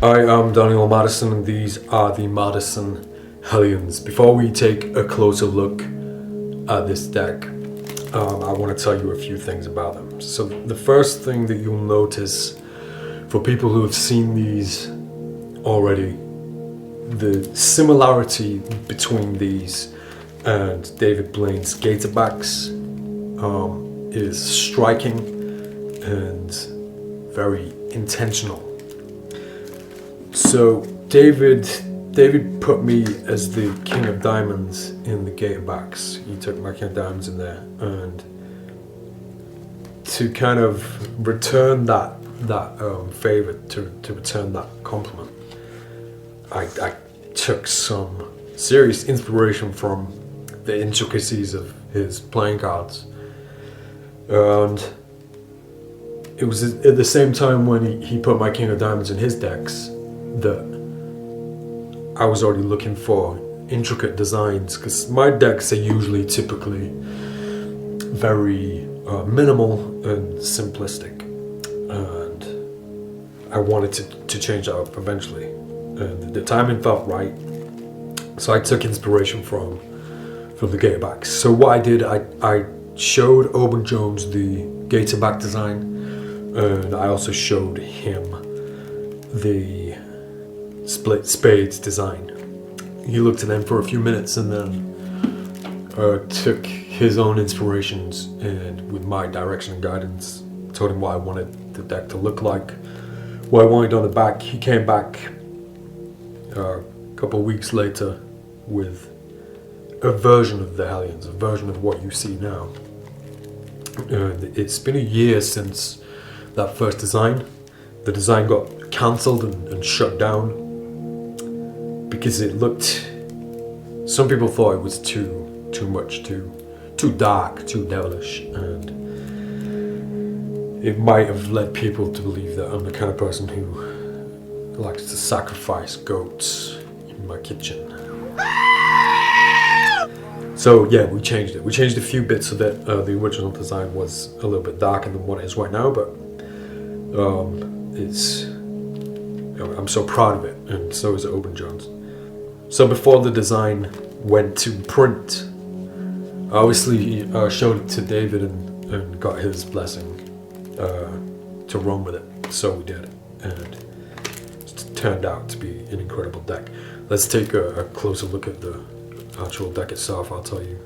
I am Daniel Madison, and these are the Madison Hellions. Before we take a closer look at this deck, I want to tell you a few things about them. So the first thing that you'll notice for people who have seen these already, the similarity between these and David Blaine's Gatorbacks is striking and very intentional. So David put me as the King of Diamonds in the Gatorbacks. He took my King of Diamonds in there, and to kind of return that favor, to return that compliment, I took some serious inspiration from the intricacies of his playing cards. And it was at the same time when he put my King of Diamonds in his decks that I was already looking for intricate designs, because my decks are usually typically very minimal and simplistic, and I wanted to change that up eventually, and the timing felt right, so I took inspiration from the Gatorback. So what I did, I showed Oban Jones the Gatorback design, and I also showed him the Split Spades design. He looked at them for a few minutes and then took his own inspirations, and with my direction and guidance told him what I wanted the deck to look like, what I wanted on the back. He came back a couple of weeks later with a version of the Hellions, a version of what you see now. It's been a year since that first design. The design got cancelled and shut down because it looked, some people thought it was too much, too dark, too devilish, and it might have led people to believe that I'm the kind of person who likes to sacrifice goats in my kitchen. So yeah, we changed it. We changed a few bits so that the original design was a little bit darker than what it is right now, but I'm so proud of it, and so is Oban Jones. So before the design went to print, I obviously showed it to David and got his blessing to run with it. So we did, and it turned out to be an incredible deck. Let's take a closer look at the actual deck itself. I'll tell you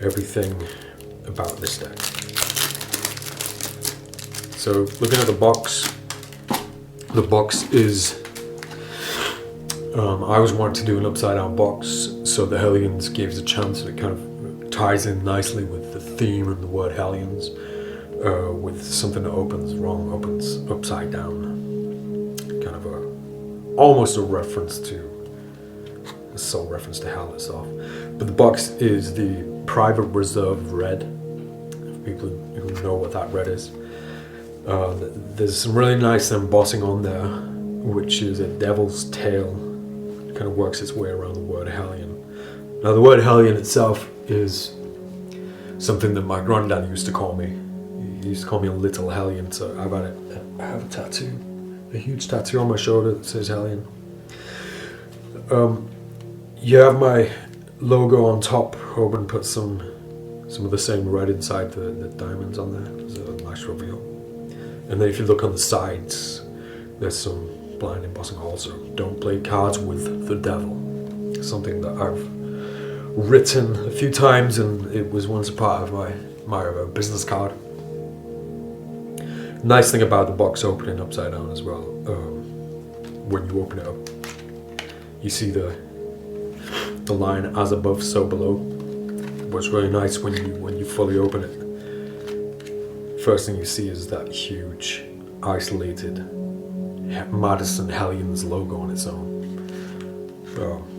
everything about this deck. So looking at the box is, I always wanted to do an upside down box, so the Hellions gave us a chance, and it kind of ties in nicely with the theme and the word Hellions, with something that opens upside down, kind of almost a reference to, a subtle reference to hell itself. But the box is the Private Reserve Red, for people who know what that red is. There's some really nice embossing on there, which is a devil's tail. It kind of works its way around the word Hellion. Now the word Hellion itself is something that my granddad used to call me. He used to call me a little Hellion, so I have a tattoo, a huge tattoo on my shoulder that says Hellion. You have my logo on top. Oban put some of the same red inside the diamonds on there. There's a nice reveal. And then if you look on the sides, there's some blind embossing also. Don't play cards with the devil. Something that I've written a few times, and it was once a part of my business card. Nice thing about the box opening upside down as well. When you open it up, you see the line as above, so below. What's really nice when you fully open it, first thing you see is that huge, isolated Madison Hellions logo on its own.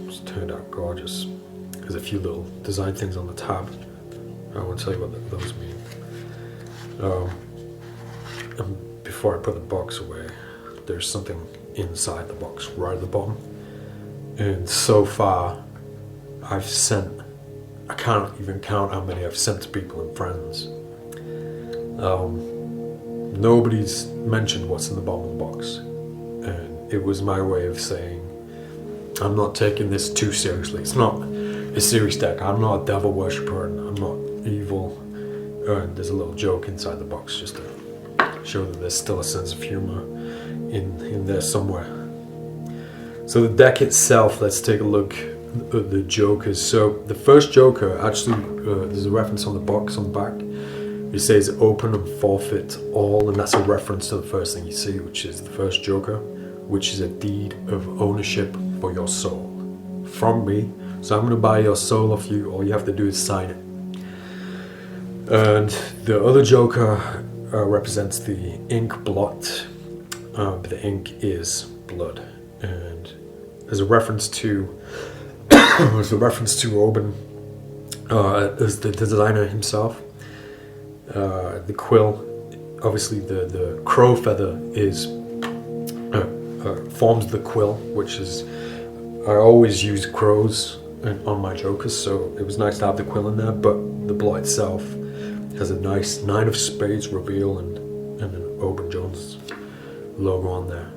It's turned out gorgeous. There's a few little design things on the tab. I won't tell you what those mean. And before I put the box away, there's something inside the box, right at the bottom. And so far, I've sent, I can't even count how many I've sent to people and friends. Nobody's mentioned what's in the bottom of the box, and it was my way of saying, I'm not taking this too seriously. It's not a serious deck. I'm not a devil worshipper, and I'm not evil. And there's a little joke inside the box just to show that there's still a sense of humor in there somewhere. So the deck itself, let's take a look at the jokers. So the first joker, actually, there's a reference on the box on the back. It says open and forfeit all, and that's a reference to the first thing you see, which is the first joker, which is a deed of ownership for your soul from me. So I'm going to buy your soul off you. All you have to do is sign it. And the other joker represents the ink blot, but the ink is blood. And there's a reference to Oban as the designer himself. The quill, obviously the crow feather is forms the quill, which is, I always use crows on my jokers, so it was nice to have the quill in there. But the blot itself has a nice 9 of spades reveal and an Oban Jones logo on there.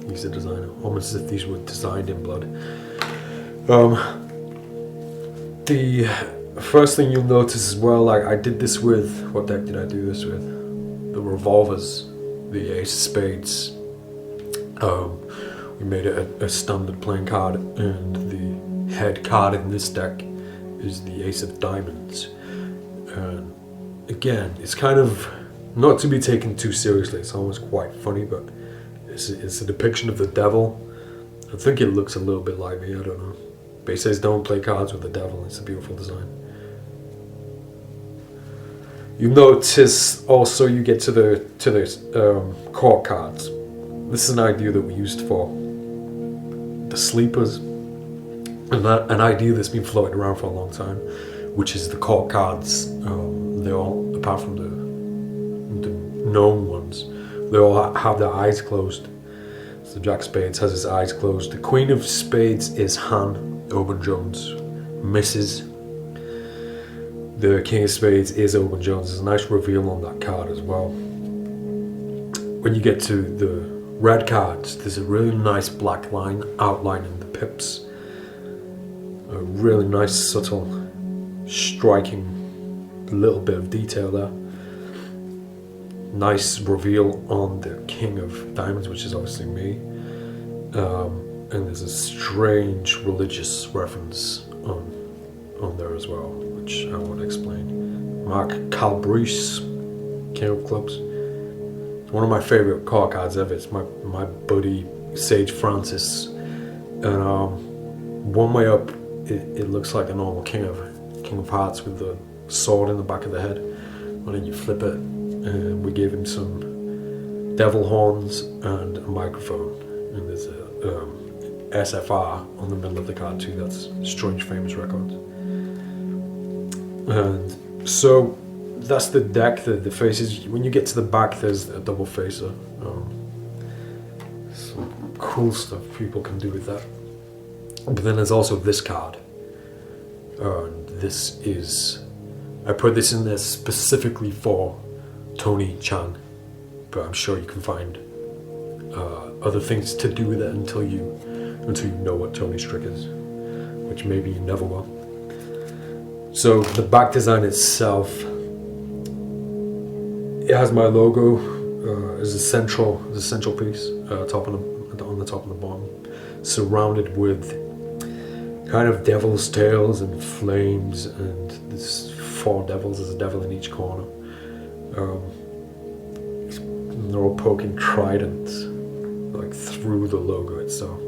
He's a designer, almost as if these were designed in blood. The first thing you'll notice as well, like I did this with, what deck did I do this with? The revolvers, the ace of spades. We made it a standard playing card, and the head card in this deck is the ace of diamonds. And again, it's kind of not to be taken too seriously. It's almost quite funny, but it's a depiction of the devil. I think it looks a little bit like me, I don't know. But he says don't play cards with the devil. It's a beautiful design. You notice also you get to the court cards. This is an idea that we used for the sleepers, and an idea that's been floated around for a long time, which is the court cards. They all, apart from the known ones, they all have their eyes closed. So Jack Spades has his eyes closed. The Queen of Spades is Han, Oban Jones, misses. The King of Spades is Oban Jones. There's a nice reveal on that card as well. When you get to the red cards, there's a really nice black line outlining the pips. A really nice, subtle, striking little bit of detail there. Nice reveal on the King of Diamonds, which is obviously me. And there's a strange religious reference on there as well, which I won't explain. Mark Calbreeze, King of Clubs. It's one of my favorite card cards ever. It's my buddy Sage Francis. And one way up, it looks like a normal King of Hearts with the sword in the back of the head. And then you flip it, and we gave him some devil horns and a microphone. And there's a SFR on the middle of the card too. That's Strange Famous Records. And so that's the deck. The faces. When you get to the back, there's a double facer. Some cool stuff people can do with that. But then there's also this card. This is, I put this in there specifically for Tony Chan, but I'm sure you can find other things to do with it until you know what Tony's trick is, which maybe you never will. So the back design itself, it has my logo as a central piece, on the top and the bottom, surrounded with kind of devil's tails and flames, and there's 4 devils. There's a devil in each corner. They're all poking tridents like through the logo itself.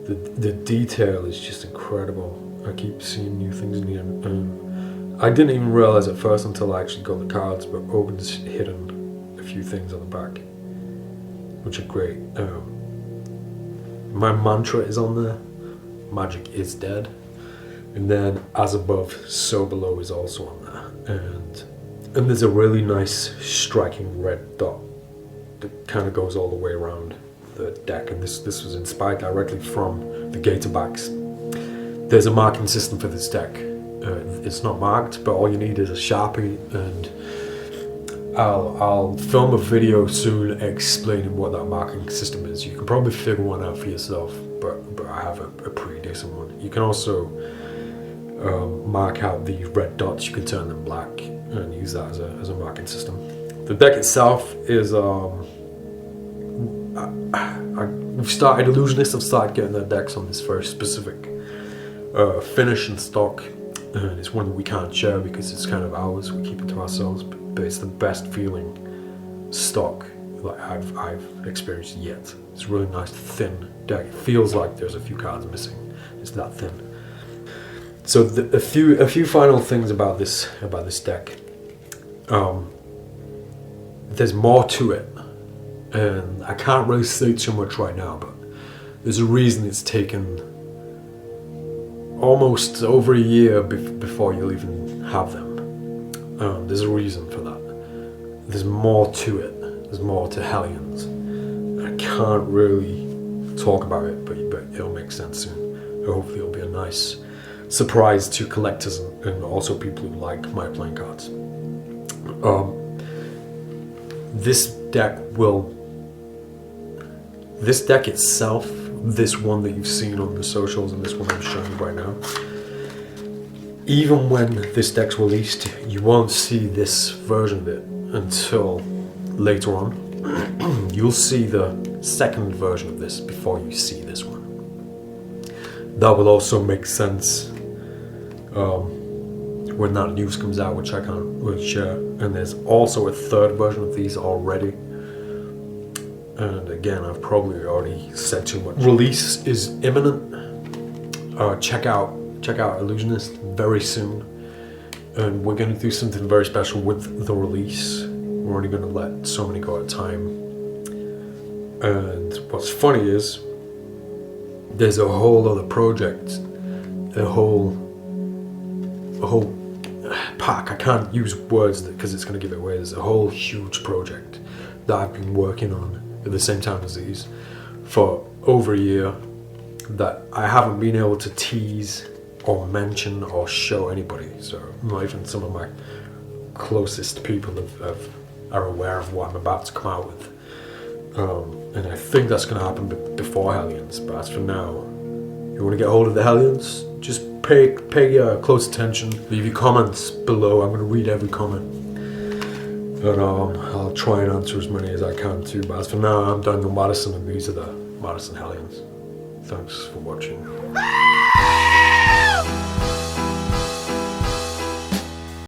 The detail is just incredible. I keep seeing new things in here. I didn't even realize at first until I actually got the cards, but Oban's hidden a few things on the back, which are great. My mantra is on there. Magic is dead. And then as above, so below is also on there. And there's a really nice striking red dot that kind of goes all the way around the deck. And this was inspired directly from the Gator backs. There's a marking system for this deck. It's not marked, but all you need is a Sharpie and I'll film a video soon explaining what that marking system is. You can probably figure one out for yourself, but I have a pretty decent one. You can also mark out the red dots. You can turn them black and use that as a marking system. The deck itself is we've started Ellusionist. I've started getting their decks on this very specific finish and stock, and it's one that we can't share because it's kind of ours. We keep it to ourselves, but it's the best feeling stock that I've experienced yet. It's a really nice thin deck. It feels like there's a few cards missing. It's that thin. So a few final things about this deck. There's more to it, and I can't really say too much right now, but there's a reason it's taken almost over a year before you'll even have them. There's a reason for that. There's more to it. There's more to Hellions. I can't really talk about it, but it'll make sense soon. Hopefully it'll be a nice surprise to collectors and also people who like my playing cards. This deck itself, this one that you've seen on the socials and this one I'm showing you right now, even when this deck's released, you won't see this version of it until later on. You'll see the second version of this before you see this one. That will also make sense when that news comes out, which I can't really share. And there's also a third version of these already. And again, I've probably already said too much. Release is imminent. Check out Ellusionist very soon. And we're going to do something very special with the release. We're only going to let so many go at a time. And what's funny is there's a whole other project, a whole pack. I can't use words because it's going to give it away. There's a whole huge project that I've been working on at the same time as these for over a year that I haven't been able to tease or mention or show anybody. So not even some of my closest people are aware of what I'm about to come out with. And I think that's going to happen before Hellions. But as for now, you want to get hold of the Hellions, just pay close attention. Leave your comments below. I'm going to read every comment. And I'll try and answer as many as I can too. But as for now, I'm Daniel Madison, and these are the Madison Hellions. Thanks for watching.